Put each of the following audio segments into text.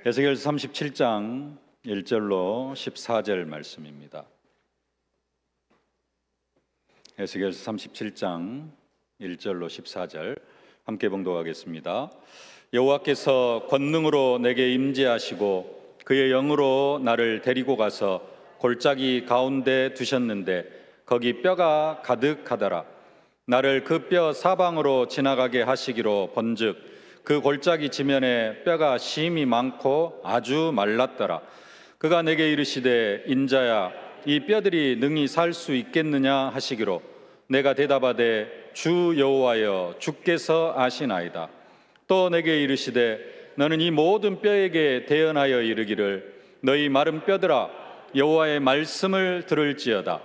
에스겔서 37장 1절로 14절 말씀입니다. 에스겔서 37장 1절로 14절 함께 봉독하겠습니다. 여호와께서 권능으로 내게 임재하시고 그의 영으로 나를 데리고 가서 골짜기 가운데 두셨는데 거기 뼈가 가득하더라. 나를 그 뼈 사방으로 지나가게 하시기로 본즉 그 골짜기 지면에 뼈가 심이 많고 아주 말랐더라. 그가 내게 이르시되 인자야 이 뼈들이 능히 살 수 있겠느냐 하시기로 내가 대답하되 주 여호와여 주께서 아시나이다. 또 내게 이르시되 너는 이 모든 뼈에게 대언하여 이르기를 너희 마른 뼈들아 여호와의 말씀을 들을지어다.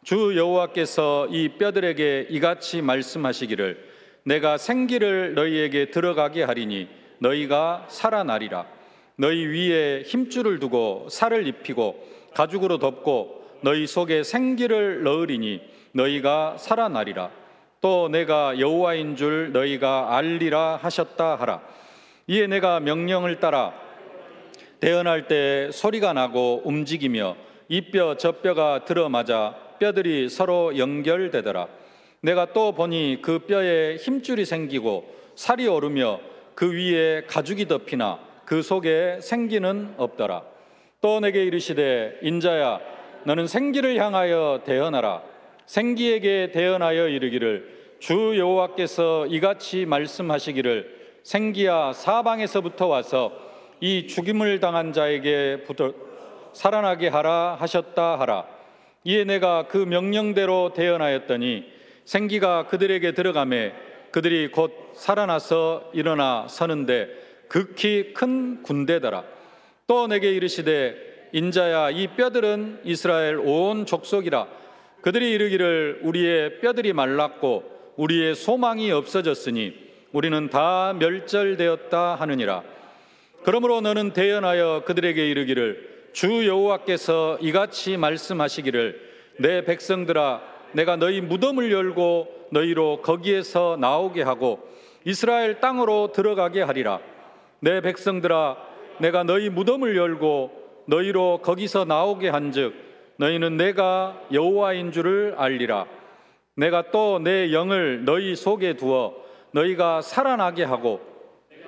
주 여호와께서 이 뼈들에게 이같이 말씀하시기를 내가 생기를 너희에게 들어가게 하리니 너희가 살아나리라. 너희 위에 힘줄을 두고 살을 입히고 가죽으로 덮고 너희 속에 생기를 넣으리니 너희가 살아나리라. 또 내가 여호와인 줄 너희가 알리라 하셨다 하라. 이에 내가 명령을 따라 대언할 때 소리가 나고 움직이며 이 뼈 저 뼈가 들어맞아 뼈들이 서로 연결되더라. 내가 또 보니 그 뼈에 힘줄이 생기고 살이 오르며 그 위에 가죽이 덮이나 그 속에 생기는 없더라. 또 내게 이르시되 인자야 너는 생기를 향하여 대언하라. 생기에게 대언하여 이르기를 주 여호와께서 이같이 말씀하시기를 생기야 사방에서부터 와서 이 죽임을 당한 자에게 살아나게 하라 하셨다 하라. 이에 내가 그 명령대로 대언하였더니 생기가 그들에게 들어가매 그들이 곧 살아나서 일어나 서는데 극히 큰 군대더라. 또 내게 이르시되 인자야 이 뼈들은 이스라엘 온 족속이라. 그들이 이르기를 우리의 뼈들이 말랐고 우리의 소망이 없어졌으니 우리는 다 멸절되었다 하느니라. 그러므로 너는 대언하여 그들에게 이르기를 주 여호와께서 이같이 말씀하시기를 내 백성들아 내가 너희 무덤을 열고 너희로 거기에서 나오게 하고 이스라엘 땅으로 들어가게 하리라. 내 백성들아 내가 너희 무덤을 열고 너희로 거기서 나오게 한즉 너희는 내가 여호와인 줄을 알리라. 내가 또 내 영을 너희 속에 두어 너희가 살아나게 하고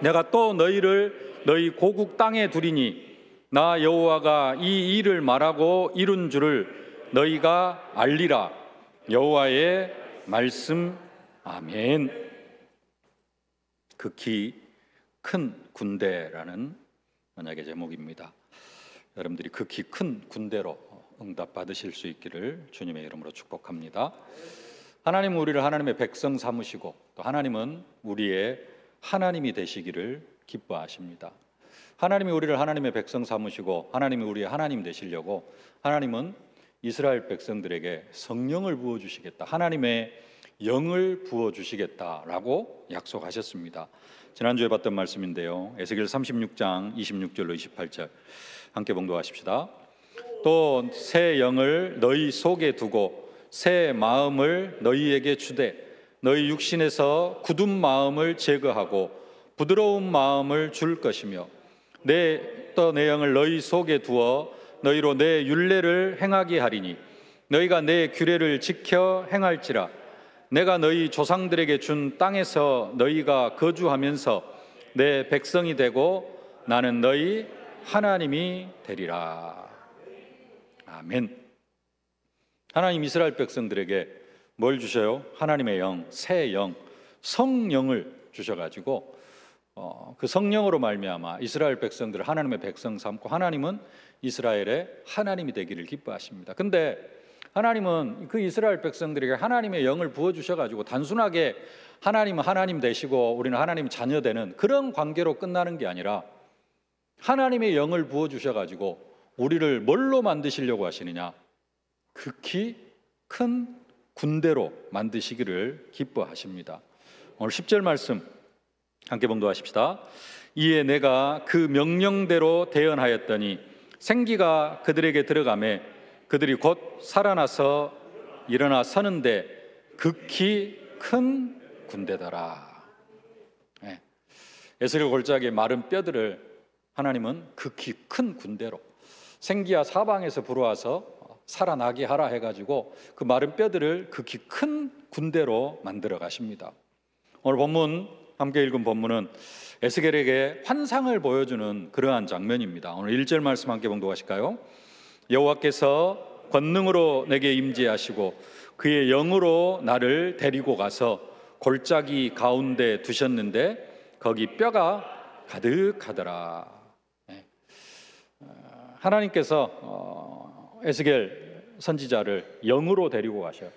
내가 또 너희를 너희 고국 땅에 두리니 나 여호와가 이 일을 말하고 이룬 줄을 너희가 알리라. 여호와의 말씀. 아멘. 극히 큰 군대라는 언약의 제목입니다. 여러분들이 극히 큰 군대로 응답 받으실 수 있기를 주님의 이름으로 축복합니다. 하나님은 우리를 하나님의 백성 삼으시고 또 하나님은 우리의 하나님이 되시기를 기뻐하십니다. 하나님이 우리를 하나님의 백성 삼으시고 하나님이 우리의 하나님 되시려고 하나님은 이스라엘 백성들에게 성령을 부어주시겠다, 하나님의 영을 부어주시겠다라고 약속하셨습니다. 지난주에 봤던 말씀인데요, 에스겔 36장 26절로 28절 함께 봉독하십시다. 또 새 영을 너희 속에 두고 새 마음을 너희에게 주되 너희 육신에서 굳은 마음을 제거하고 부드러운 마음을 줄 것이며 또 내 영을 너희 속에 두어 너희로 내 율례를 행하게 하리니 너희가 내 규례를 지켜 행할지라. 내가 너희 조상들에게 준 땅에서 너희가 거주하면서 내 백성이 되고 나는 너희 하나님이 되리라. 아멘. 하나님 이스라엘 백성들에게 뭘 주셔요? 하나님의 영, 새 영, 성령을 주셔가지고 그 성령으로 말미암아 이스라엘 백성들을 하나님의 백성 삼고 하나님은 이스라엘의 하나님이 되기를 기뻐하십니다. 근데 하나님은 그 이스라엘 백성들에게 하나님의 영을 부어주셔가지고 단순하게 하나님은 하나님 되시고 우리는 하나님 자녀 되는 그런 관계로 끝나는 게 아니라 하나님의 영을 부어주셔가지고 우리를 뭘로 만드시려고 하시느냐? 극히 큰 군대로 만드시기를 기뻐하십니다. 오늘 10절 말씀 함께 봉독하십시다. 이에 내가 그 명령대로 대언하였더니 생기가 그들에게 들어가매 그들이 곧 살아나서 일어나 서는데 극히 큰 군대더라. 에스겔 골짜기의 마른 뼈들을 하나님은 극히 큰 군대로 생기야 사방에서 불어와서 살아나게 하라 해가지고 그 마른 뼈들을 극히 큰 군대로 만들어 가십니다. 오늘 본문, 함께 읽은 본문은 에스겔에게 환상을 보여주는 그러한 장면입니다. 오늘 1절 말씀 함께 봉독하실까요? 여호와께서 권능으로 내게 임재하시고 그의 영으로 나를 데리고 가서 골짜기 가운데 두셨는데 거기 뼈가 가득하더라. 하나님께서 에스겔 선지자를 영으로 데리고 가셔요.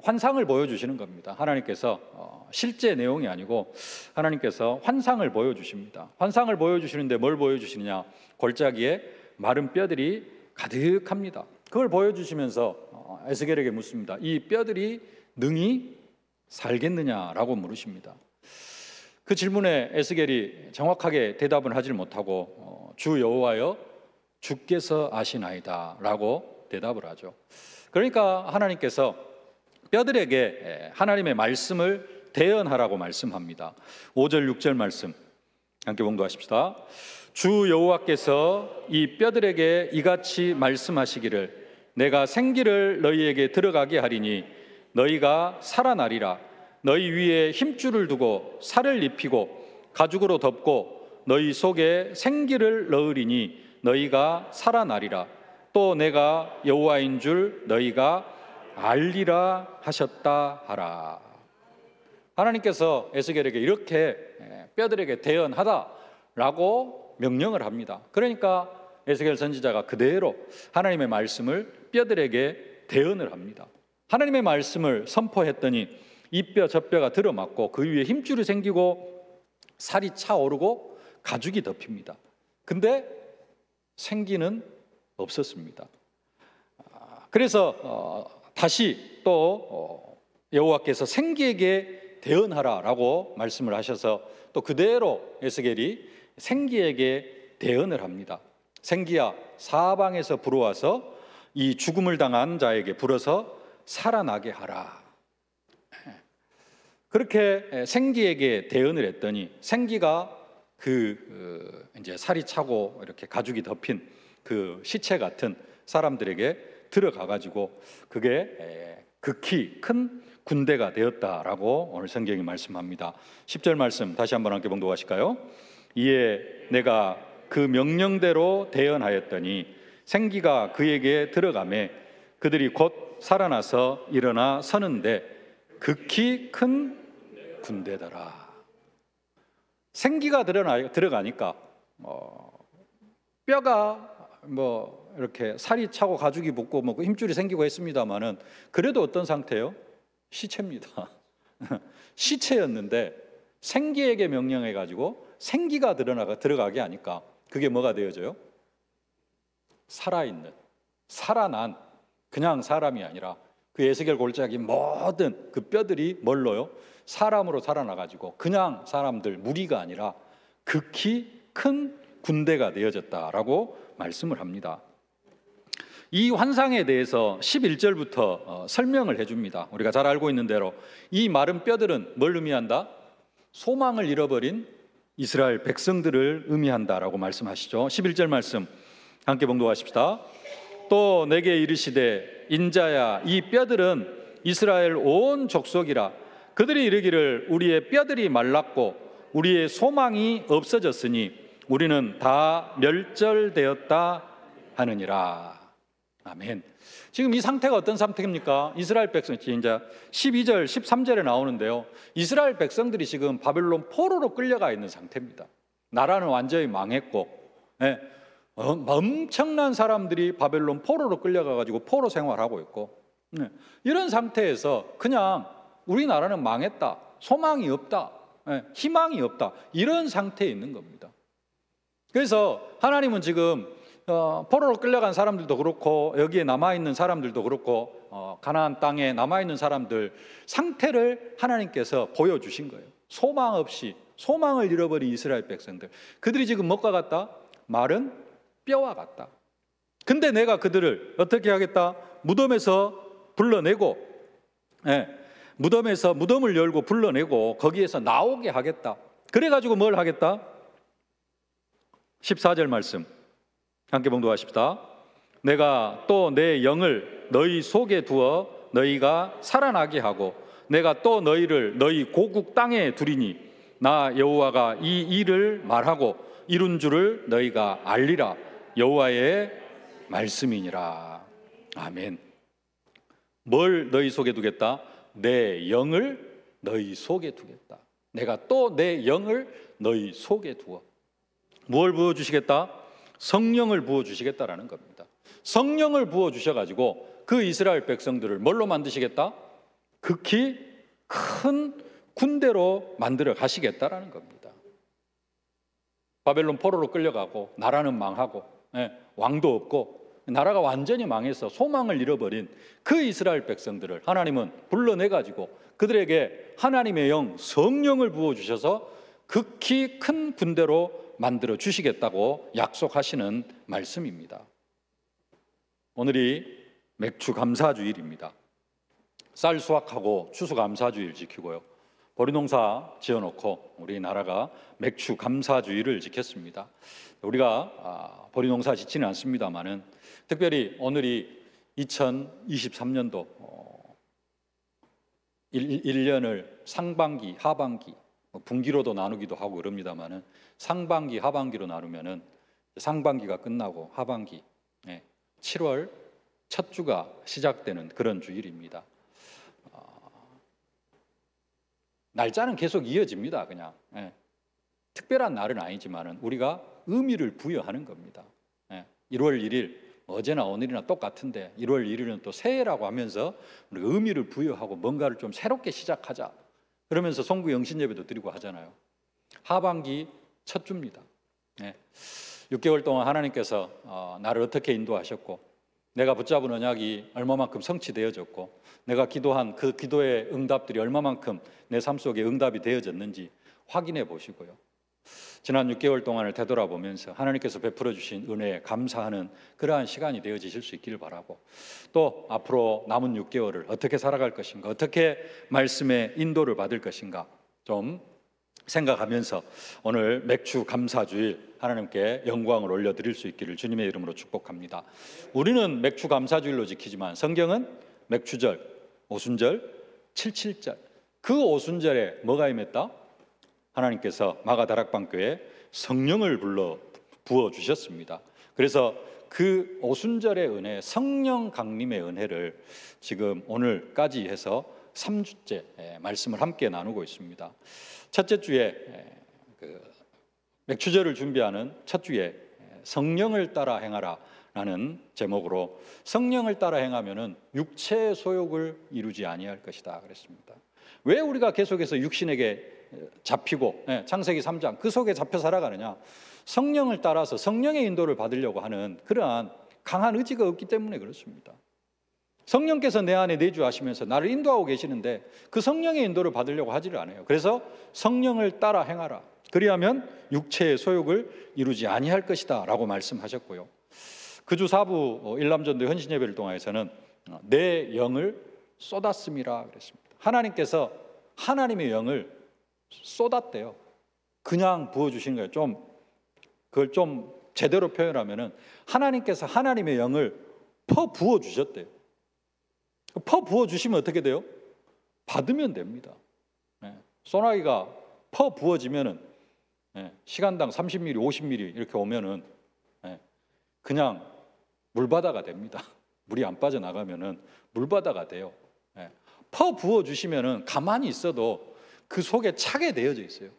환상을 보여주시는 겁니다. 하나님께서 실제 내용이 아니고 하나님께서 환상을 보여주십니다. 환상을 보여주시는데 뭘 보여주시느냐? 골짜기에 마른 뼈들이 가득합니다. 그걸 보여주시면서 에스겔에게 묻습니다. 이 뼈들이 능히 살겠느냐라고 물으십니다. 그 질문에 에스겔이 정확하게 대답은 하지 못하고 주 여호와여 주께서 아시나이다 라고 대답을 하죠. 그러니까 하나님께서 뼈들에게 하나님의 말씀을 대언하라고 말씀합니다. 5절 6절 말씀 함께 봉독하십시다. 주 여호와께서 이 뼈들에게 이같이 말씀하시기를 내가 생기를 너희에게 들어가게 하리니 너희가 살아나리라. 너희 위에 힘줄을 두고 살을 입히고 가죽으로 덮고 너희 속에 생기를 넣으리니 너희가 살아나리라. 또 내가 여호와인 줄 너희가 알리라 하셨다 하라. 하나님께서 에스겔에게 이렇게 뼈들에게 대언하다라고 명령을 합니다. 그러니까 에스겔 선지자가 그대로 하나님의 말씀을 뼈들에게 대언을 합니다. 하나님의 말씀을 선포했더니 이 뼈 저 뼈가 들어맞고 그 위에 힘줄이 생기고 살이 차오르고 가죽이 덮입니다. 근데 생기는 없었습니다. 그래서 다시 또 여호와께서 생기에게 대언하라라고 말씀을 하셔서 또 그대로 에스겔이 생기에게 대언을 합니다. 생기야 사방에서 불어와서 이 죽음을 당한 자에게 불어서 살아나게 하라. 그렇게 생기에게 대언을 했더니 생기가 이제 살이 차고 이렇게 가죽이 덮인 그 시체 같은 사람들에게 들어가 가지고 그게 극히 큰 군대가 되었다라고 오늘 성경이 말씀합니다. 10절 말씀 다시 한번 함께 봉독하실까요? 이에 내가 그 명령대로 대언하였더니 생기가 그에게 들어가매 그들이 곧 살아나서 일어나 서는데 극히 큰 군대더라. 생기가 들어가니까 뼈가 이렇게 살이 차고 가죽이 붙고 힘줄이 생기고 했습니다만은 그래도 어떤 상태예요? 시체입니다. 시체였는데 생기에게 명령해 가지고 생기가 들어가게 하니까 그게 뭐가 되어져요? 살아있는, 살아난 그냥 사람이 아니라 그 에스겔 골짜기 모든 그 뼈들이 뭘로요? 사람으로 살아나 가지고 그냥 사람들 무리가 아니라 극히 큰 군대가 되어졌다라고 말씀을 합니다. 이 환상에 대해서 11절부터 설명을 해줍니다. 우리가 잘 알고 있는 대로 이 마른 뼈들은 뭘 의미한다? 소망을 잃어버린 이스라엘 백성들을 의미한다라고 말씀하시죠. 11절 말씀 함께 봉독하십시다. 또 내게 이르시되 인자야 이 뼈들은 이스라엘 온 족속이라. 그들이 이르기를 우리의 뼈들이 말랐고 우리의 소망이 없어졌으니 우리는 다 멸절되었다 하느니라. 아멘. 지금 이 상태가 어떤 상태입니까? 이스라엘 백성, 이제 12절, 13절에 나오는데요. 이스라엘 백성들이 지금 바벨론 포로로 끌려가 있는 상태입니다. 나라는 완전히 망했고, 엄청난 사람들이 바벨론 포로로 끌려가가지고 포로 생활하고 있고, 이런 상태에서 그냥 우리나라는 망했다, 소망이 없다, 희망이 없다, 이런 상태에 있는 겁니다. 그래서 하나님은 지금 포로로 끌려간 사람들도 그렇고 여기에 남아있는 사람들도 그렇고 가나안 땅에 남아있는 사람들 상태를 하나님께서 보여주신 거예요. 소망 없이 소망을 잃어버린 이스라엘 백성들, 그들이 지금 뭐가 같다? 마른 뼈와 같다. 근데 내가 그들을 어떻게 하겠다? 무덤에서 불러내고, 무덤에서 무덤을 열고 불러내고 거기에서 나오게 하겠다. 그래가지고 뭘 하겠다? 14절 말씀 함께 봉독하십시다. 내가 또 내 영을 너희 속에 두어 너희가 살아나게 하고 내가 또 너희를 너희 고국 땅에 두리니 나 여호와가 이 일을 말하고 이룬 줄을 너희가 알리라. 여호와의 말씀이니라. 아멘. 뭘 너희 속에 두겠다? 내 영을 너희 속에 두겠다. 내가 또 내 영을 너희 속에 두어. 뭘 부어주시겠다? 성령을 부어주시겠다라는 겁니다. 성령을 부어주셔가지고 그 이스라엘 백성들을 뭘로 만드시겠다? 극히 큰 군대로 만들어 가시겠다라는 겁니다. 바벨론 포로로 끌려가고 나라는 망하고 왕도 없고 나라가 완전히 망해서 소망을 잃어버린 그 이스라엘 백성들을 하나님은 불러내가지고 그들에게 하나님의 영, 성령을 부어주셔서 극히 큰 군대로 만들어 주시겠다고 약속하시는 말씀입니다. 오늘이 맥주 감사주일입니다. 쌀 수확하고 추수 감사주일 지키고요. 보리농사 지어놓고 우리나라가 맥주 감사주일을 지켰습니다. 우리가 보리농사 짓지는 않습니다만은 특별히 오늘이 2023년도 1년을 상반기, 하반기, 분기로도 나누기도 하고 그럽니다만은 상반기, 하반기로 나누면은 상반기가 끝나고 하반기 7월 첫 주가 시작되는 그런 주일입니다. 날짜는 계속 이어집니다. 그냥 특별한 날은 아니지만은 우리가 의미를 부여하는 겁니다. 1월 1일 어제나 오늘이나 똑같은데 1월 1일은 또 새해라고 하면서 우리가 의미를 부여하고 뭔가를 좀 새롭게 시작하자 그러면서 송구 영신 예배도 드리고 하잖아요. 하반기 첫 주입니다. 6개월 동안 하나님께서 나를 어떻게 인도하셨고 내가 붙잡은 언약이 얼마만큼 성취되어졌고 내가 기도한 그 기도의 응답들이 얼마만큼 내 삶 속에 응답이 되어졌는지 확인해 보시고요. 지난 6개월 동안을 되돌아보면서 하나님께서 베풀어 주신 은혜에 감사하는 그러한 시간이 되어지실 수 있기를 바라고 또 앞으로 남은 6개월을 어떻게 살아갈 것인가, 어떻게 말씀의 인도를 받을 것인가 좀 생각하면서 오늘 맥주 감사주일 하나님께 영광을 올려드릴 수 있기를 주님의 이름으로 축복합니다. 우리는 맥주 감사주일로 지키지만 성경은 맥주절, 오순절, 칠칠절 그 오순절에 뭐가 임했다? 하나님께서 마가다락방교에 성령을 부어주셨습니다. 그래서 그 오순절의 은혜, 성령 강림의 은혜를 지금 오늘까지 해서 3주째 말씀을 함께 나누고 있습니다. 첫째 주에 맥주절을 준비하는 첫 주에 성령을 따라 행하라 라는 제목으로 성령을 따라 행하면은 육체의 소욕을 이루지 아니할 것이다 그랬습니다. 왜 우리가 계속해서 육신에게 잡히고 창세기 3장 그 속에 잡혀 살아가느냐? 성령을 따라서 성령의 인도를 받으려고 하는 그러한 강한 의지가 없기 때문에 그렇습니다. 성령께서 내 안에 내주하시면서 나를 인도하고 계시는데 그 성령의 인도를 받으려고 하지를 않아요. 그래서 성령을 따라 행하라. 그리하면 육체의 소욕을 이루지 아니할 것이다 라고 말씀하셨고요. 그 주 4부 일남전도 헌신예배를 통해서는 내 영을 쏟았음이라 그랬습니다. 하나님께서 하나님의 영을 쏟았대요. 그냥 부어주신 거예요. 그걸 좀 제대로 표현하면은 하나님께서 하나님의 영을 퍼 부어주셨대요. 퍼 부어주시면 어떻게 돼요? 받으면 됩니다. 소나기가 퍼 부어지면은 시간당 30mm, 50mm 이렇게 오면은 그냥 물바다가 됩니다. 물이 안 빠져나가면은 물바다가 돼요. 퍼 부어주시면은 가만히 있어도 그 속에 차게 되어져 있어요.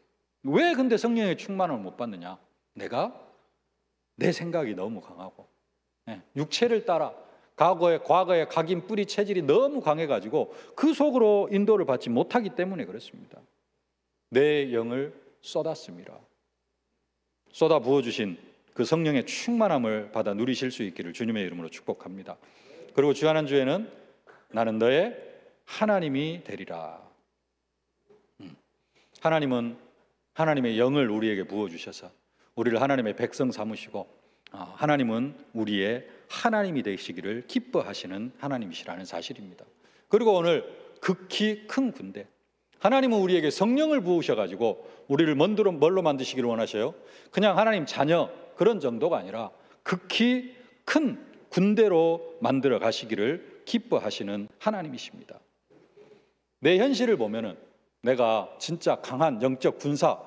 왜 근데 성령의 충만을 못 받느냐? 내가 내 생각이 너무 강하고 육체를 따라 과거의 각인 뿌리 체질이 너무 강해가지고 그 속으로 인도를 받지 못하기 때문에 그렇습니다. 내 영을 쏟았습니다. 쏟아 부어주신 그 성령의 충만함을 받아 누리실 수 있기를 주님의 이름으로 축복합니다. 그리고 주하는 주에는 나는 너의 하나님이 되리라. 하나님은 하나님의 영을 우리에게 부어주셔서 우리를 하나님의 백성 삼으시고 하나님은 우리의 하나님이 되시기를 기뻐하시는 하나님이시라는 사실입니다. 그리고 오늘 극히 큰 군대, 하나님은 우리에게 성령을 부으셔가지고 우리를 뭘로 만드시기를 원하셔요? 그냥 하나님 자녀, 그런 정도가 아니라 극히 큰 군대로 만들어 가시기를 기뻐하시는 하나님이십니다. 내 현실을 보면은 내가 진짜 강한 영적 군사,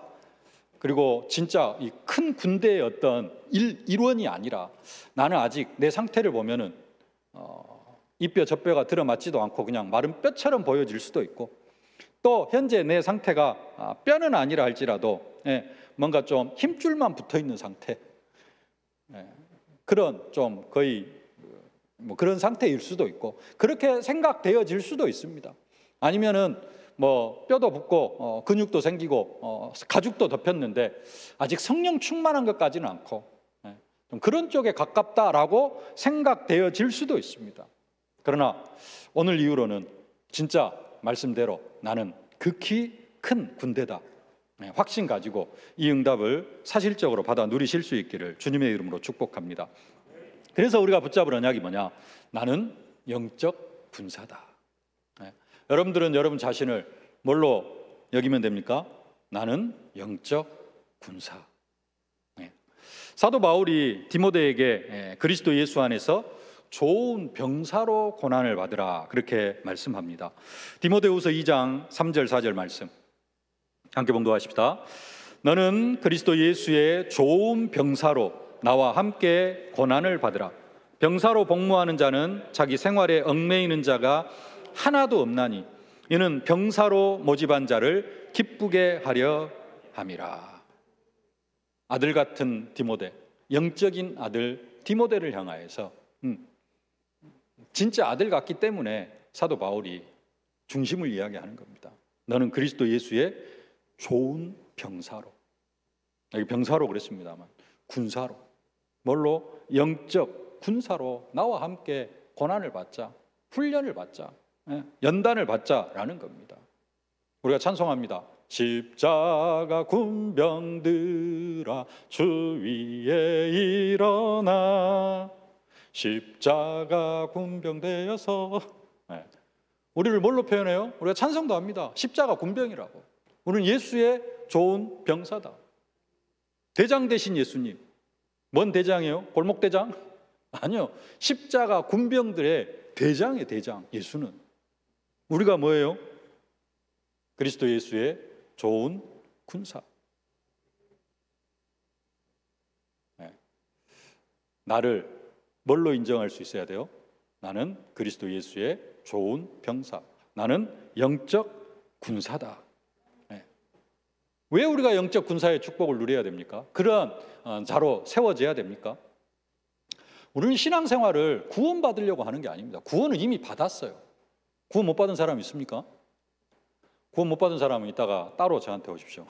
그리고 진짜 이 큰 군대의 어떤 일원이 아니라, 나는 아직 내 상태를 보면은 이 뼈 저 뼈가 들어맞지도 않고 그냥 마른 뼈처럼 보여질 수도 있고, 또 현재 내 상태가 뼈는 아니라 할지라도 뭔가 좀 힘줄만 붙어 있는 상태, 그런 좀 거의 뭐 그런 상태일 수도 있고, 그렇게 생각되어질 수도 있습니다. 아니면은 뭐 뼈도 붙고 근육도 생기고 가죽도 덮였는데 아직 성령 충만한 것까지는 않고 좀 그런 쪽에 가깝다라고 생각되어질 수도 있습니다. 그러나 오늘 이후로는 진짜 말씀대로 나는 극히 큰 군대다, 확신 가지고 이 응답을 사실적으로 받아 누리실 수 있기를 주님의 이름으로 축복합니다. 그래서 우리가 붙잡을 언약이 뭐냐? 나는 영적 군사다. 여러분들은 여러분 자신을 뭘로 여기면 됩니까? 나는 영적 군사. 사도 바울이 디모데에게 그리스도 예수 안에서 좋은 병사로 고난을 받으라, 그렇게 말씀합니다. 디모데후서 2장 3절 4절 말씀 함께 봉독하십시다. 너는 그리스도 예수의 좋은 병사로 나와 함께 고난을 받으라. 병사로 복무하는 자는 자기 생활에 얽매이는 자가 하나도 없나니 이는 병사로 모집한 자를 기쁘게 하려 함이라. 아들 같은 디모데, 영적인 아들 디모데를 향하여서 진짜 아들 같기 때문에 사도 바울이 중심을 이야기하는 겁니다. 너는 그리스도 예수의 좋은 병사로, 여기 병사로 그랬습니다만 군사로, 뭘로? 영적 군사로 나와 함께 고난을 받자, 훈련을 받자, 연단을 받자라는 겁니다. 우리가 찬송합니다. 십자가 군병들아 주 위에 일어나, 십자가 군병 되어서. 우리를 뭘로 표현해요? 우리가 찬송도 합니다. 십자가 군병이라고. 우리는 예수의 좋은 병사다. 대장 되신 예수님. 뭔 대장이에요? 골목대장? 아니요, 십자가 군병들의 대장의 대장 예수는. 우리가 뭐예요? 그리스도 예수의 좋은 군사. 나를 뭘로 인정할 수 있어야 돼요? 나는 그리스도 예수의 좋은 병사, 나는 영적 군사다. 왜 우리가 영적 군사의 축복을 누려야 됩니까? 그런 자로 세워져야 됩니까? 우리는 신앙생활을 구원받으려고 하는 게 아닙니다. 구원은 이미 받았어요. 구원 못 받은 사람 있습니까? 구원 못 받은 사람은 이따가 따로 저한테 오십시오.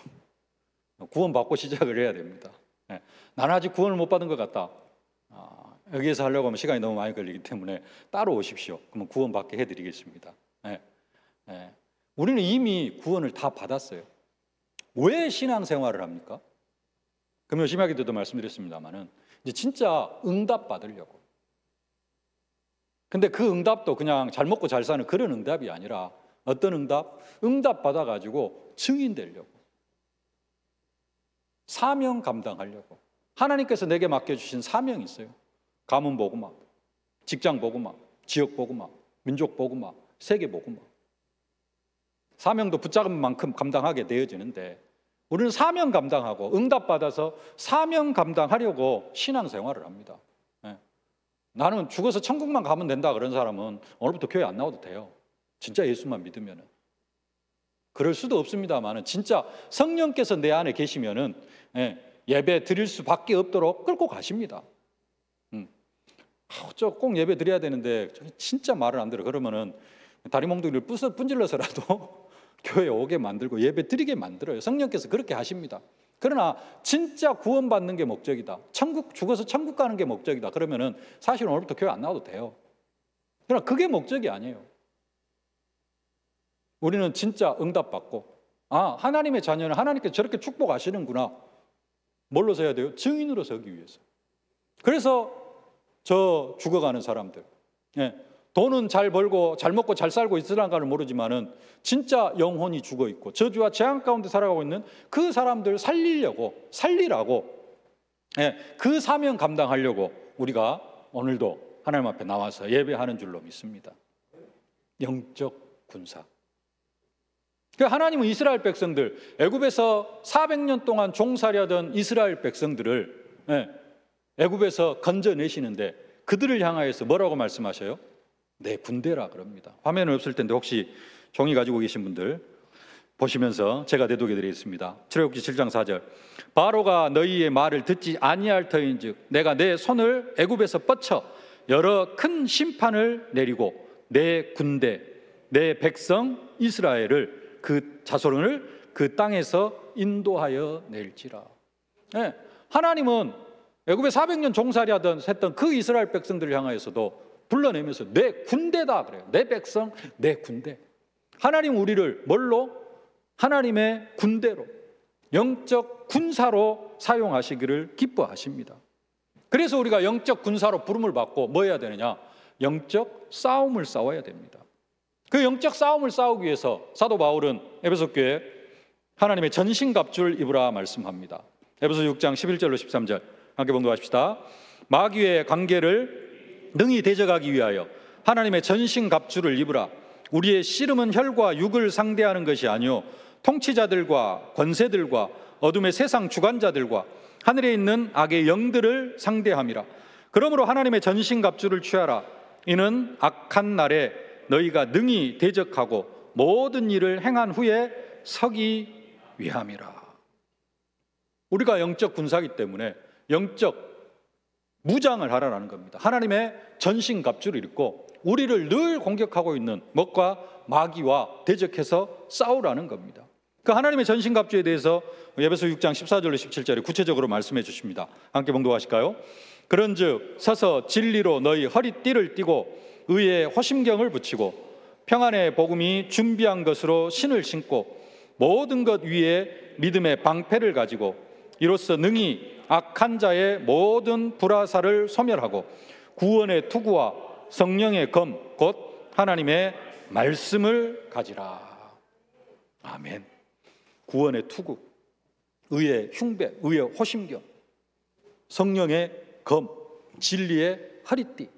구원 받고 시작을 해야 됩니다. 나는 아직 구원을 못 받은 것 같다. 여기에서 하려고 하면 시간이 너무 많이 걸리기 때문에 따로 오십시오. 그러면 구원 받게 해드리겠습니다. 우리는 이미 구원을 다 받았어요. 왜 신앙생활을 합니까? 금요 심야기 때도 말씀드렸습니다만은 이제 진짜 응답 받으려고. 근데 그 응답도 그냥 잘 먹고 잘 사는 그런 응답이 아니라 어떤 응답? 응답 받아가지고 증인 되려고, 사명 감당하려고. 하나님께서 내게 맡겨주신 사명이 있어요. 가문 복음화, 직장 복음화, 지역 복음화, 민족 복음화, 세계 복음화. 사명도 붙잡은 만큼 감당하게 되어지는데 우리는 사명 감당하고 응답 받아서 사명 감당하려고 신앙생활을 합니다. 나는 죽어서 천국만 가면 된다 그런 사람은 오늘부터 교회 안 나와도 돼요. 진짜 예수만 믿으면은. 그럴 수도 없습니다만은 진짜 성령께서 내 안에 계시면은 예배 드릴 수밖에 없도록 끌고 가십니다. 저 꼭 예배 드려야 되는데 진짜 말을 안 들어. 그러면은 다리 몽둥이를 분질러서라도 교회에 오게 만들고 예배 드리게 만들어요. 성령께서 그렇게 하십니다. 그러나 진짜 구원받는 게 목적이다, 천국, 죽어서 천국 가는 게 목적이다 그러면은 사실 오늘부터 교회 안 나와도 돼요. 그러나 그게 목적이 아니에요. 우리는 진짜 응답받고, 하나님의 자녀는 하나님께서 저렇게 축복하시는구나. 뭘로 서야 돼요? 증인으로 서기 위해서. 그래서 저 죽어가는 사람들, 돈은 잘 벌고 잘 먹고 잘 살고 있으란가는 모르지만은 진짜 영혼이 죽어 있고 저주와 재앙 가운데 살아가고 있는 그 사람들 살리라고 그 사명 감당하려고 우리가 오늘도 하나님 앞에 나와서 예배하는 줄로 믿습니다. 영적 군사. 하나님은 이스라엘 백성들, 애굽에서 400년 동안 종살이하던 이스라엘 백성들을 애굽에서 건져내시는데 그들을 향하여서 뭐라고 말씀하셔요? 내 군대라 그럽니다. 화면은 없을 텐데 혹시 종이 가지고 계신 분들 보시면서 제가 대독해 드리겠습니다. 출애굽기 7장 4절. 바로가 너희의 말을 듣지 아니할 터인즉 내가 내 손을 애굽에서 뻗쳐 여러 큰 심판을 내리고 내 군대 내 백성 이스라엘을 그 자손을 그 땅에서 인도하여 낼지라. 하나님은 애굽에 400년 종살이하던 했던 그 이스라엘 백성들을 향하여서도 불러내면서 내 군대다 그래요. 내 백성, 내 군대. 하나님 우리를 뭘로? 하나님의 군대로, 영적 군사로 사용하시기를 기뻐하십니다. 그래서 우리가 영적 군사로 부름을 받고 뭐 해야 되느냐? 영적 싸움을 싸워야 됩니다. 그 영적 싸움을 싸우기 위해서 사도 바울은 에베소 교회에 하나님의 전신갑주를 입으라 말씀합니다. 에베소 6장 11절로 13절 함께 봉독하십시다. 마귀의 관계를 능히 대적하기 위하여 하나님의 전신갑주를 입으라. 우리의 씨름은 혈과 육을 상대하는 것이 아니요 통치자들과 권세들과 어둠의 세상 주관자들과 하늘에 있는 악의 영들을 상대함이라. 그러므로 하나님의 전신갑주를 취하라. 이는 악한 날에 너희가 능히 대적하고 모든 일을 행한 후에 서기 위함이라. 우리가 영적 군사이기 때문에 영적 무장을 하라는 겁니다. 하나님의 전신갑주를 입고 우리를 늘 공격하고 있는 먹과 마귀와 대적해서 싸우라는 겁니다. 그 하나님의 전신갑주에 대해서 에베소 6장 14절로 17절에 구체적으로 말씀해 주십니다. 함께 봉독하실까요? 그런즉 서서 진리로 너희 허리띠를 띠고 의의 호심경을 붙이고 평안의 복음이 준비한 것으로 신을 신고 모든 것 위에 믿음의 방패를 가지고 이로써 능히 악한 자의 모든 불화살을 소멸하고 구원의 투구와 성령의 검 곧 하나님의 말씀을 가지라. 아멘. 구원의 투구, 의의 흉배, 의의 호심경, 성령의 검, 진리의 허리띠,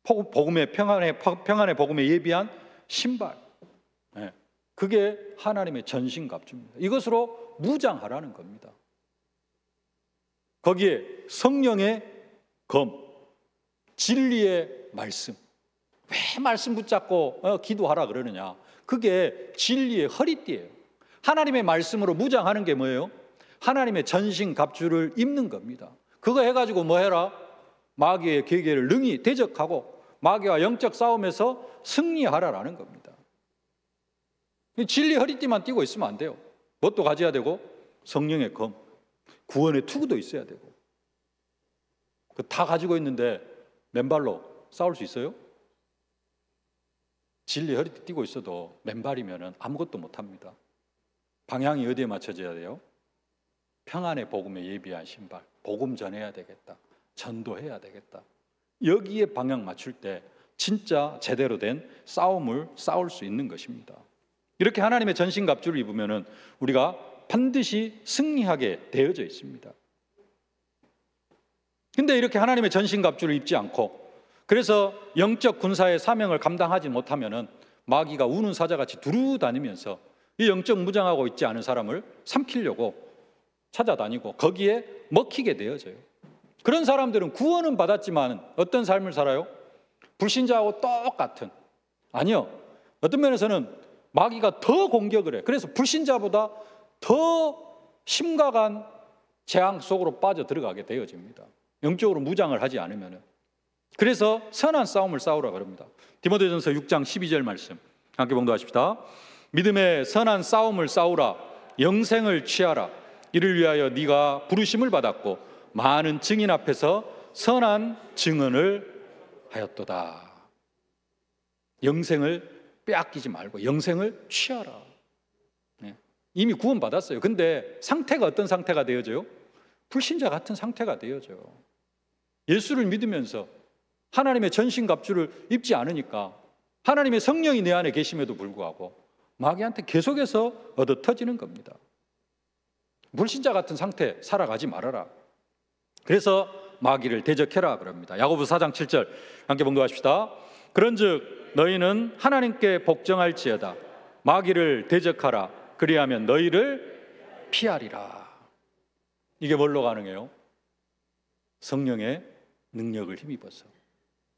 복음의 평안의 복음에 예비한 신발. 그게 하나님의 전신갑주입니다. 이것으로 무장하라는 겁니다. 거기에 성령의 검, 진리의 말씀. 왜 말씀 붙잡고 기도하라 그러느냐? 그게 진리의 허리띠예요. 하나님의 말씀으로 무장하는 게 뭐예요? 하나님의 전신갑주를 입는 겁니다. 그거 해가지고 뭐 해라? 마귀의 계계를 능히 대적하고 마귀와 영적 싸움에서 승리하라라는 겁니다. 진리 허리띠만 띠고 있으면 안 돼요. 뭣도 가져야 되고 성령의 검, 구원의 투구도 있어야 되고. 다 가지고 있는데 맨발로 싸울 수 있어요? 진리 허리띠 띠고 있어도 맨발이면 아무것도 못합니다. 방향이 어디에 맞춰져야 돼요? 평안의 복음에 예비한 신발. 복음 전해야 되겠다. 전도해야 되겠다. 여기에 방향 맞출 때 진짜 제대로 된 싸움을 싸울 수 있는 것입니다. 이렇게 하나님의 전신갑주를 입으면 우리가 반드시 승리하게 되어져 있습니다. 근데 이렇게 하나님의 전신갑주를 입지 않고 그래서 영적 군사의 사명을 감당하지 못하면 마귀가 우는 사자같이 두루다니면서 이 영적 무장하고 있지 않은 사람을 삼키려고 찾아다니고 거기에 먹히게 되어져요. 그런 사람들은 구원은 받았지만 어떤 삶을 살아요? 불신자하고 똑같은. 아니요. 어떤 면에서는 마귀가 더 공격을 해. 그래서 불신자보다 더 심각한 재앙 속으로 빠져 들어가게 되어집니다. 영적으로 무장을 하지 않으면. 그래서 선한 싸움을 싸우라 그럽니다. 디모데전서 6장 12절 말씀 함께 봉독하십시다. 믿음의 선한 싸움을 싸우라. 영생을 취하라. 이를 위하여 네가 부르심을 받았고 많은 증인 앞에서 선한 증언을 하였도다. 영생을 빼앗기지 말고 영생을 취하라. 이미 구원받았어요. 근데 상태가 어떤 상태가 되어져요? 불신자 같은 상태가 되어져요. 예수를 믿으면서 하나님의 전신갑주를 입지 않으니까 하나님의 성령이 내 안에 계심에도 불구하고 마귀한테 계속해서 얻어터지는 겁니다. 불신자 같은 상태 살아가지 말아라. 그래서 마귀를 대적해라 그럽니다. 야고보서 4장 7절 함께 봉독하십시다. 그런즉 너희는 하나님께 복종할지어다. 마귀를 대적하라. 그리하면 너희를 피하리라. 이게 뭘로 가능해요? 성령의 능력을 힘입어서.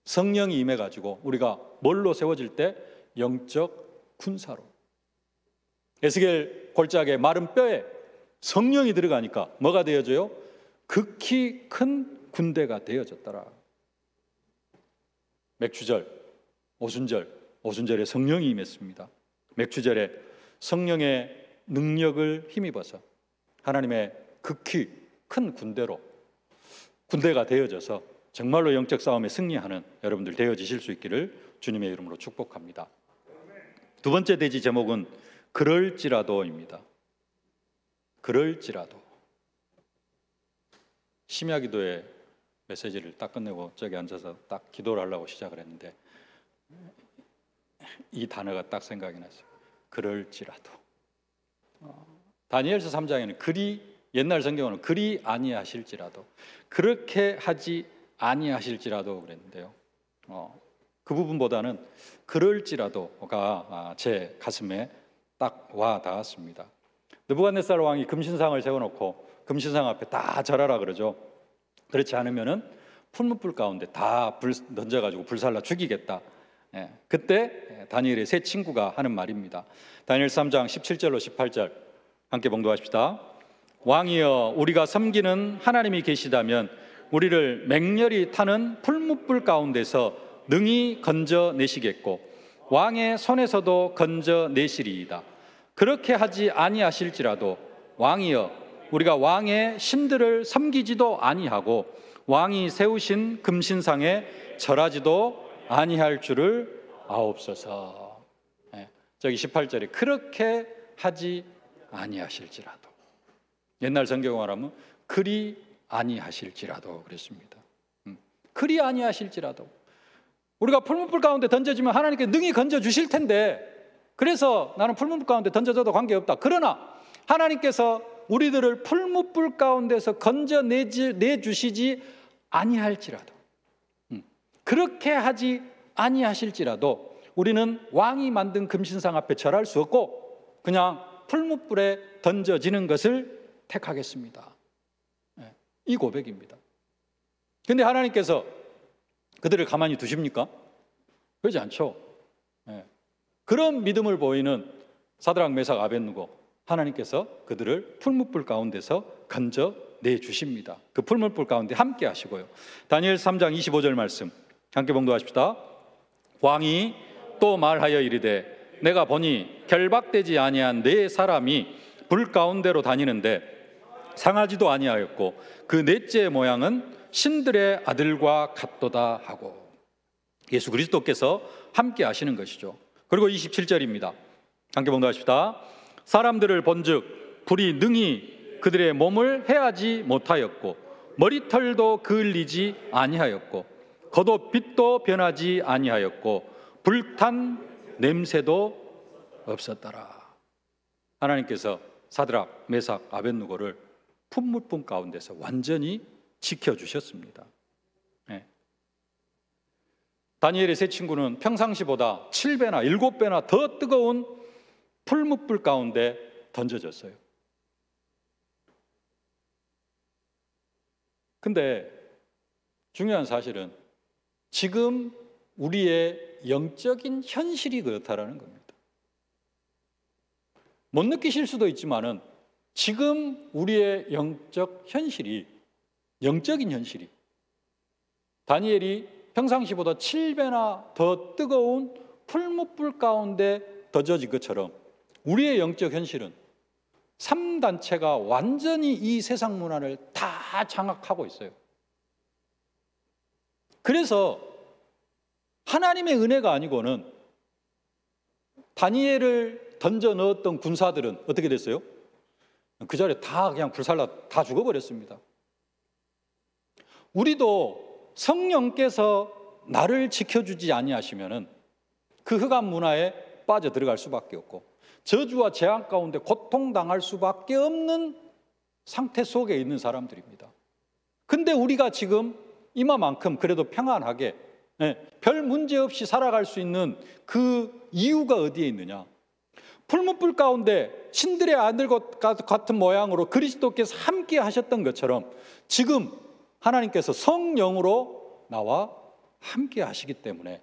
성령이 임해가지고 우리가 뭘로 세워질 때? 영적 군사로. 에스겔 골짜기에 마른 뼈에 성령이 들어가니까 뭐가 되어져요? 극히 큰 군대가 되어졌더라. 맥추절, 오순절에 성령이 임했습니다. 맥추절에 성령의 능력을 힘입어서 하나님의 극히 큰 군대가 되어져서 정말로 영적 싸움에 승리하는 여러분들 되어지실 수 있기를 주님의 이름으로 축복합니다. 두 번째 대지 제목은 그럴지라도입니다. 그럴지라도. 심야기도의 메시지를 딱 끝내고 저기 앉아서 딱 기도를 하려고 시작을 했는데 이 단어가 딱 생각이 났어요. 그럴지라도. 다니엘서 3장에는 옛날 성경은 그리 아니하실지라도, 그렇게 하지 아니하실지라도 그랬는데요. 그 부분보다는 그럴지라도가 제 가슴에 딱 와 닿았습니다. 느부갓네살 왕이 금신상을 세워놓고 금신상 앞에 다 절하라 그러죠. 그렇지 않으면은 풀무불 가운데 다 불 던져가지고 불살라 죽이겠다. 그때 다니엘의 세 친구가 하는 말입니다. 다니엘 3장 17절로 18절 함께 봉독하십시다. 왕이여, 우리가 섬기는 하나님이 계시다면 우리를 맹렬히 타는 풀무불 가운데서 능히 건져내시겠고 왕의 손에서도 건져내시리이다. 그렇게 하지 아니하실지라도 왕이여, 우리가 왕의 신들을 섬기지도 아니하고 왕이 세우신 금신상에 절하지도 아니할 줄을 아옵소서. 저기 18절에 그렇게 하지 아니하실지라도. 옛날 성경을 말하면 그리 아니하실지라도 그랬습니다. 그리 아니하실지라도. 우리가 풀무불 가운데 던져지면 하나님께 능히 건져주실 텐데, 그래서 나는 풀무불 가운데 던져져도 관계없다. 그러나 하나님께서 우리들을 풀무불 가운데서 건져내주시지 아니할지라도, 그렇게 하지 아니하실지라도 우리는 왕이 만든 금신상 앞에 절할 수 없고 그냥 풀무불에 던져지는 것을 택하겠습니다. 이 고백입니다. 그런데 하나님께서 그들을 가만히 두십니까? 그러지 않죠. 그런 믿음을 보이는 사드락, 메삭, 아벳느고, 하나님께서 그들을 풀무불 가운데서 건져내 주십니다. 그 풀무불 가운데 함께 하시고요. 다니엘 3장 25절 말씀 함께 봉독하십시다. 왕이 또 말하여 이르되 내가 보니 결박되지 아니한 네 사람이 불 가운데로 다니는데 상하지도 아니하였고 그 넷째의 모양은 신들의 아들과 같도다 하고, 예수 그리스도께서 함께 하시는 것이죠. 그리고 27절입니다. 함께 봉독하십시다. 사람들을 본즉 불이 능히 그들의 몸을 해하지 못하였고 머리털도 그을리지 아니하였고 겉옷 빛도 변하지 아니하였고 불탄 냄새도 없었더라. 하나님께서 사드락, 메삭, 아벳느고를 풀무불 가운데서 완전히 지켜주셨습니다. 다니엘의 세 친구는 평상시보다 7배나 7배나 더 뜨거운 풀무불 가운데 던져졌어요. 근데 중요한 사실은 지금 우리의 영적인 현실이 그렇다라는 겁니다. 못 느끼실 수도 있지만은 지금 우리의 영적인 현실이 다니엘이 평상시보다 7배나 더 뜨거운 풀무불 가운데 던져진 것처럼 우리의 영적 현실은 3단체가 완전히 이 세상 문화를 다 장악하고 있어요. 그래서 하나님의 은혜가 아니고는 다니엘을 던져 넣었던 군사들은 어떻게 됐어요? 그 자리에 다 그냥 불살라 다 죽어버렸습니다. 우리도 성령께서 나를 지켜주지 아니하시면은 그 흑암 문화에 빠져 들어갈 수밖에 없고 저주와 재앙 가운데 고통당할 수밖에 없는 상태 속에 있는 사람들입니다. 근데 우리가 지금 이만큼 그래도 평안하게 별 문제 없이 살아갈 수 있는 그 이유가 어디에 있느냐? 풀무불 가운데 신들의 아들 같은 모양으로 그리스도께서 함께 하셨던 것처럼 지금 하나님께서 성령으로 나와 함께 하시기 때문에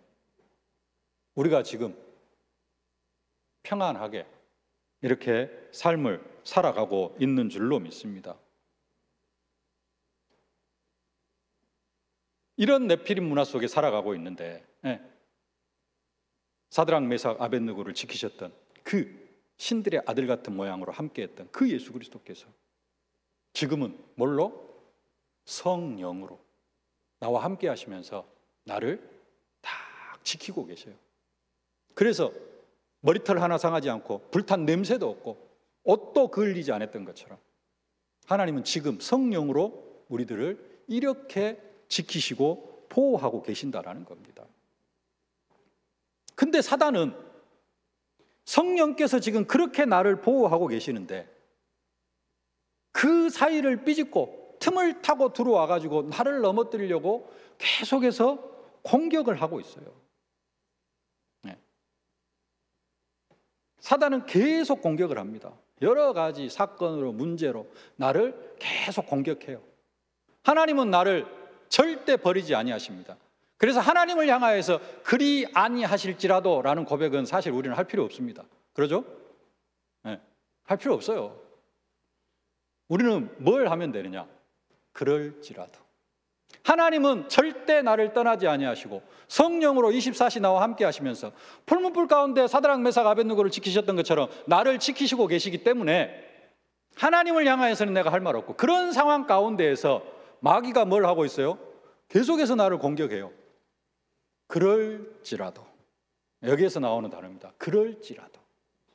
우리가 지금 평안하게 이렇게 삶을 살아가고 있는 줄로 믿습니다. 이런 네피림 문화 속에 살아가고 있는데 사드락 메삭 아벳느고를 지키셨던 그 신들의 아들 같은 모양으로 함께했던 그 예수 그리스도께서 지금은 뭘로? 성령으로 나와 함께 하시면서 나를 딱 지키고 계셔요. 그래서 머리털 하나 상하지 않고 불탄 냄새도 없고 옷도 그을리지 않았던 것처럼 하나님은 지금 성령으로 우리들을 이렇게 지키시고 보호하고 계신다라는 겁니다. 근데 사단은 성령께서 지금 그렇게 나를 보호하고 계시는데 그 사이를 삐짓고 틈을 타고 들어와 가지고 나를 넘어뜨리려고 계속해서 공격을 하고 있어요. 사단은 계속 공격을 합니다. 여러 가지 사건으로 문제로 나를 계속 공격해요. 하나님은 나를 절대 버리지 아니하십니다. 그래서 하나님을 향하여서 그리 아니하실지라도 라는 고백은 사실 우리는 할 필요 없습니다. 그러죠? 할 필요 없어요. 우리는 뭘 하면 되느냐? 그럴지라도 하나님은 절대 나를 떠나지 아니하시고 성령으로 24시 나와 함께 하시면서 풀무불 가운데 사드락 메삭 아벳느고를 지키셨던 것처럼 나를 지키시고 계시기 때문에 하나님을 향하여서는 내가 할 말 없고, 그런 상황 가운데에서 마귀가 뭘 하고 있어요? 계속해서 나를 공격해요. 그럴지라도, 여기에서 나오는 단어입니다.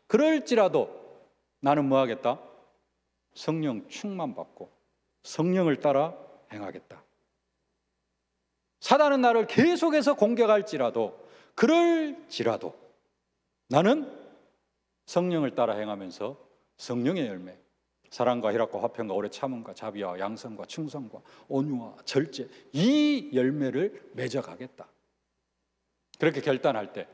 그럴지라도 나는 뭐 하겠다? 성령 충만 받고 성령을 따라 행하겠다. 사단은 나를 계속해서 공격할지라도, 그럴지라도 나는 성령을 따라 행하면서 성령의 열매, 사랑과 희락과 화평과 오래 참음과 자비와 양선과 충성과 온유와 절제, 이 열매를 맺어가겠다. 그렇게 결단할 때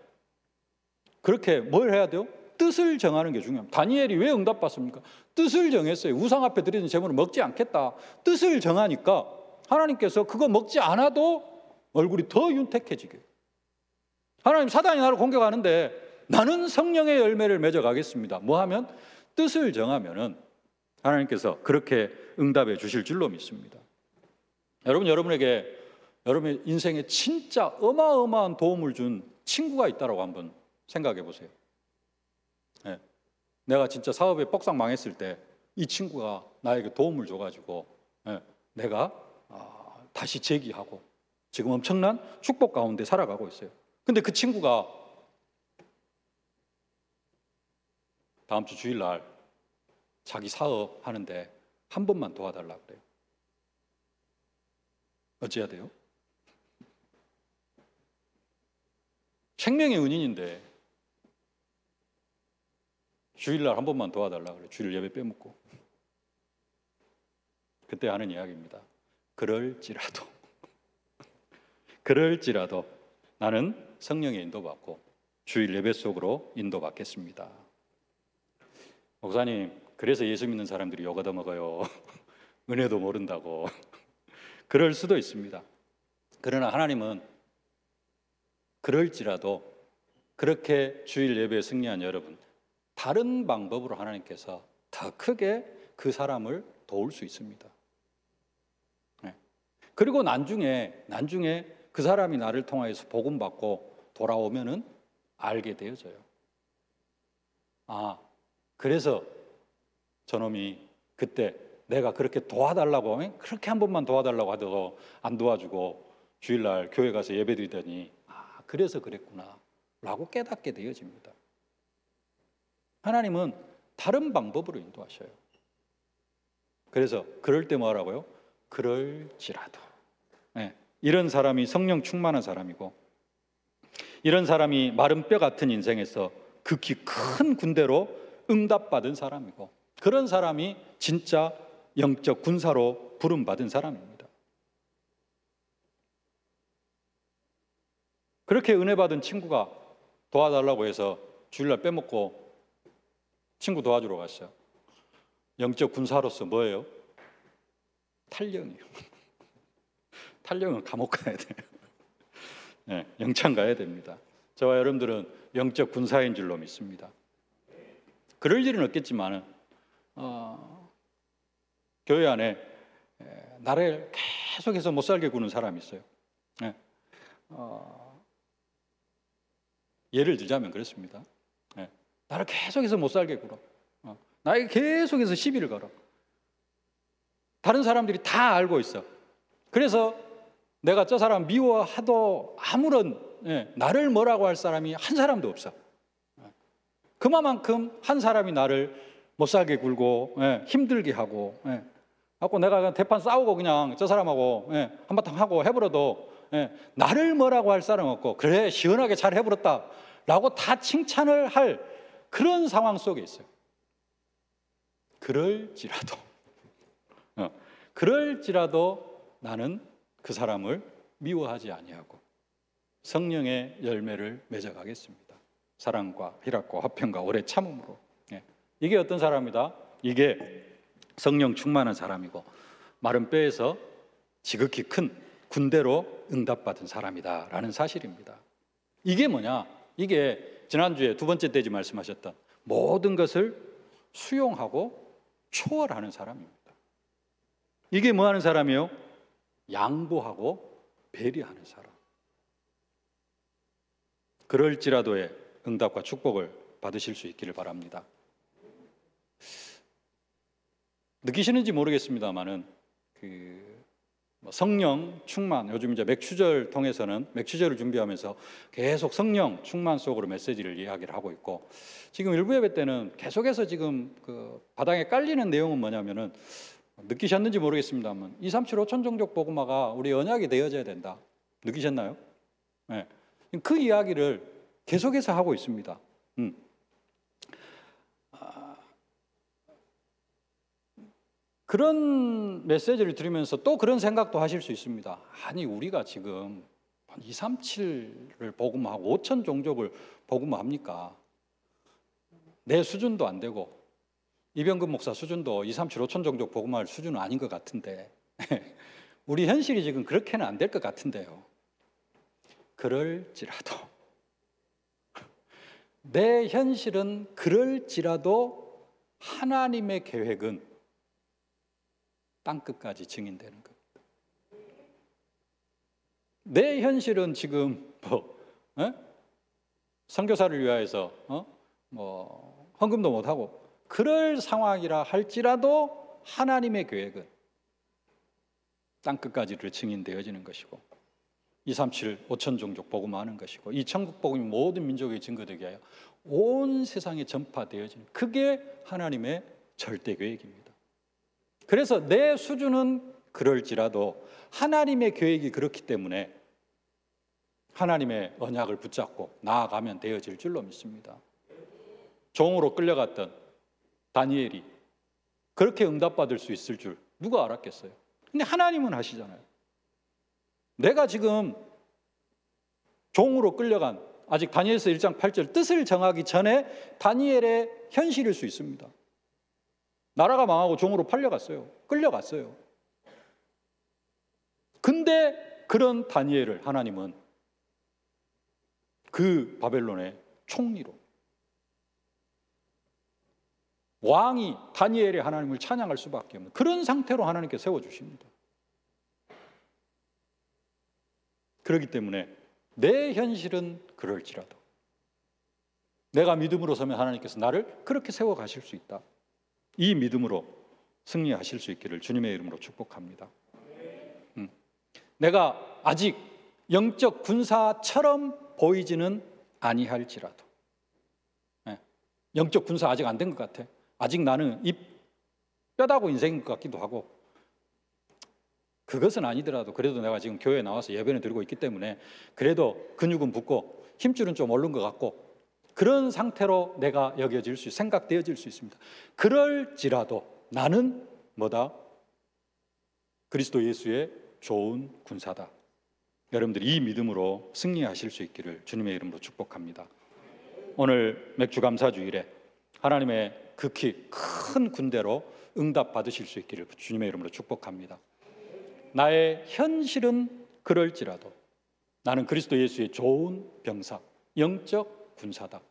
그렇게 뭘 해야 돼요? 뜻을 정하는 게 중요합니다. 다니엘이 왜 응답받습니까? 뜻을 정했어요. 우상 앞에 드리는 제물을 먹지 않겠다. 뜻을 정하니까 하나님께서 그거 먹지 않아도 얼굴이 더 윤택해지게. 하나님, 사단이 나를 공격하는데 나는 성령의 열매를 맺어가겠습니다. 뭐 하면? 뜻을 정하면은 하나님께서 그렇게 응답해 주실 줄로 믿습니다. 여러분, 여러분에게 여러분의 인생에 진짜 어마어마한 도움을 준 친구가 있다고 한번 생각해 보세요. 내가 진짜 사업에 뻑싹 망했을 때 이 친구가 나에게 도움을 줘가지고 내가 다시 재기하고 지금 엄청난 축복 가운데 살아가고 있어요. 근데 그 친구가 다음 주 주일날 자기 사업 하는데 한 번만 도와달라고 그래요. 어찌해야 돼요? 생명의 은인인데 주일날 한 번만 도와달라고 그래요. 주일 예배 빼먹고. 그때 하는 이야기입니다. 그럴지라도 나는 성령의 인도받고 주일 예배 속으로 인도받겠습니다. 목사님, 그래서 예수 믿는 사람들이 욕 얻어먹어요. 은혜도 모른다고. 그럴 수도 있습니다. 그러나 하나님은 그럴지라도 그렇게 주일 예배에 승리한 여러분, 다른 방법으로 하나님께서 더 크게 그 사람을 도울 수 있습니다. 그리고 나중에 그 사람이 나를 통하여서 복음받고 돌아오면은 알게 되어져요. 그래서 저놈이 그때 내가 그렇게 도와달라고 하면, 그렇게 한 번만 도와달라고 하더라도 안 도와주고 주일날 교회 가서 예배 드리더니 그래서 그랬구나 라고 깨닫게 되어집니다. 하나님은 다른 방법으로 인도하셔요. 그래서 그럴 때 뭐 하라고요? 그럴지라도. 이런 사람이 성령 충만한 사람이고, 이런 사람이 마른 뼈 같은 인생에서 극히 큰 군대로 응답받은 사람이고, 그런 사람이 진짜 영적 군사로 부름받은 사람입니다. 그렇게 은혜 받은 친구가 도와달라고 해서 주일날 빼먹고 친구 도와주러 갔어요. 영적 군사로서 뭐예요? 탈령이에요. 탈령은 감옥 가야 돼요. 네, 영창 가야 됩니다. 저와 여러분들은 영적 군사인 줄로 믿습니다. 그럴 일은 없겠지만 교회 안에 나를 계속해서 못 살게 구는 사람이 있어요. 네. 예를 들자면 그렇습니다. 네. 나를 계속해서 못 살게 굴어. 나에게 계속해서 시비를 걸어. 다른 사람들이 다 알고 있어. 그래서 내가 저 사람 미워하도 아무런 나를 뭐라고 할 사람이 한 사람도 없어. 그만큼 한 사람이 나를 못 살게 굴고 힘들게 하고 갖고 내가 그냥 대판 싸우고 그냥 저 사람하고 한바탕 하고 해버려도 나를 뭐라고 할 사람 없고 그래 시원하게 잘 해버렸다 라고 다 칭찬을 할 그런 상황 속에 있어요. 그럴지라도 나는 그 사람을 미워하지 아니하고 성령의 열매를 맺어가겠습니다. 사랑과 희락과 화평과 오래 참음으로. 이게 어떤 사람이다? 이게 성령 충만한 사람이고 마른 뼈에서 지극히 큰 군대로 응답받은 사람이다라는 사실입니다. 이게 뭐냐? 이게 지난주에 두 번째 때지 말씀하셨던 모든 것을 수용하고 초월하는 사람입니다. 이게 뭐 하는 사람이에요? 양보하고 배려하는 사람. 그럴지라도의 응답과 축복을 받으실 수 있기를 바랍니다. 느끼시는지 모르겠습니다만은 성령 충만, 요즘 이제 맥추절 통해서는 맥추절을 준비하면서 계속 성령 충만 속으로 메시지를 이야기를 하고 있고, 지금 일부 예배 때는 계속해서 지금 그 바닥에 깔리는 내용은 뭐냐면은 느끼셨는지 모르겠습니다만 237 5천 종족 복음화가 우리 언약이 되어져야 된다. 느끼셨나요? 네. 그 이야기를 계속해서 하고 있습니다. 그런 메시지를 들으면서 또 그런 생각도 하실 수 있습니다. 아니 우리가 지금 237을 복음하고 5천 종족을 복음합니까? 내 수준도 안 되고 이병근 목사 수준도 237 5천 종족 복음할 수준은 아닌 것 같은데 우리 현실이 지금 그렇게는 안 될 것 같은데요. 그럴지라도 내 현실은 그럴지라도 하나님의 계획은 땅끝까지 증인되는 겁니다. 내 현실은 지금 선교사를 위하여서 헌금도 못하고 그럴 상황이라 할지라도 하나님의 계획은 땅끝까지를 증인되어지는 것이고 237 5천 종족 복음하는 것이고 이 천국 복음이 모든 민족에 증거되게 하여 온 세상에 전파되어지는 그게 하나님의 절대 계획입니다. 그래서 내 수준은 그럴지라도 하나님의 계획이 그렇기 때문에 하나님의 언약을 붙잡고 나아가면 되어질 줄로 믿습니다. 종으로 끌려갔던 다니엘이 그렇게 응답받을 수 있을 줄 누가 알았겠어요? 근데 하나님은 하시잖아요. 내가 지금 종으로 끌려간 아직 다니엘서 1장 8절 뜻을 정하기 전에 다니엘의 현실일 수 있습니다. 나라가 망하고 종으로 팔려갔어요. 끌려갔어요. 근데 그런 다니엘을 하나님은 그 바벨론의 총리로 왕이 다니엘의 하나님을 찬양할 수밖에 없는 그런 상태로 하나님께 세워주십니다. 그렇기 때문에 내 현실은 그럴지라도 내가 믿음으로 서면 하나님께서 나를 그렇게 세워가실 수 있다. 이 믿음으로 승리하실 수 있기를 주님의 이름으로 축복합니다. 내가 아직 영적 군사처럼 보이지는 아니할지라도 영적 군사 아직 안 된 것 같아. 아직 나는 이 뼈다구 인생인 것 같기도 하고 그것은 아니더라도 그래도 내가 지금 교회에 나와서 예배는 드리고 있기 때문에 그래도 근육은 붙고 힘줄은 좀 오른 것 같고 그런 상태로 내가 여겨질 수 생각되어질 수 있습니다. 그럴지라도 나는 뭐다? 그리스도 예수의 좋은 군사다. 여러분들이 이 믿음으로 승리하실 수 있기를 주님의 이름으로 축복합니다. 오늘 맥주감사주일에 하나님의 극히 큰 군대로 응답 받으실 수 있기를 주님의 이름으로 축복합니다. 나의 현실은 그럴지라도 나는 그리스도 예수의 좋은 병사, 영적 군사다.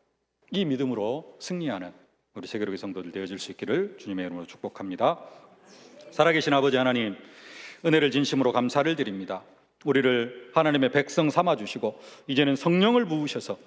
이 믿음으로 승리하는 우리 세계로의 성도들 되어질 수 있기를 주님의 이름으로 축복합니다. 살아계신 아버지 하나님, 은혜를 진심으로 감사를 드립니다. 우리를 하나님의 백성 삼아주시고 이제는 성령을 부으셔서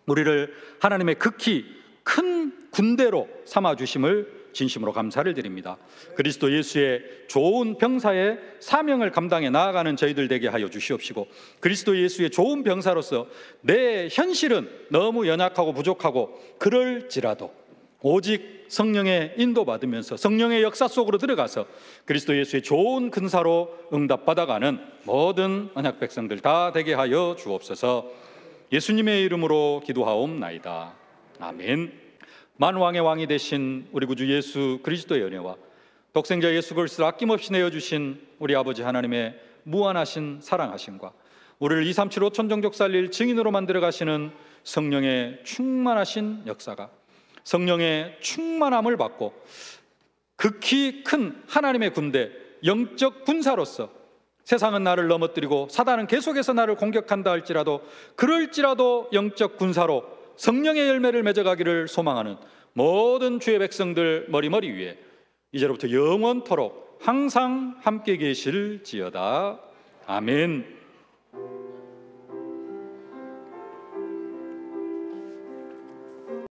우리를 하나님의 극히 큰 군대로 삼아주심을 진심으로 감사를 드립니다. 그리스도 예수의 좋은 병사의 사명을 감당해 나아가는 저희들 되게 하여 주시옵시고, 그리스도 예수의 좋은 병사로서 내 현실은 너무 연약하고 부족하고 그럴지라도 오직 성령의 인도받으면서 성령의 역사 속으로 들어가서 그리스도 예수의 좋은 근사로 응답받아가는 모든 언약 백성들 다 되게 하여 주옵소서. 예수님의 이름으로 기도하옵나이다. 아멘. 만왕의 왕이 되신 우리 구주 예수 그리스도의 은혜와 독생자 예수 그리스도를 아낌없이 내어주신 우리 아버지 하나님의 무한하신 사랑하심과 우리를 237 5천 종족 살릴 증인으로 만들어 가시는 성령의 충만하신 역사가, 성령의 충만함을 받고 극히 큰 하나님의 군대, 영적 군사로서 세상은 나를 넘어뜨리고 사단은 계속해서 나를 공격한다 할지라도 그럴지라도 영적 군사로 성령의 열매를 맺어가기를 소망하는 모든 주의 백성들 머리머리 위에 이제로부터 영원토록 항상 함께 계실지어다. 아멘.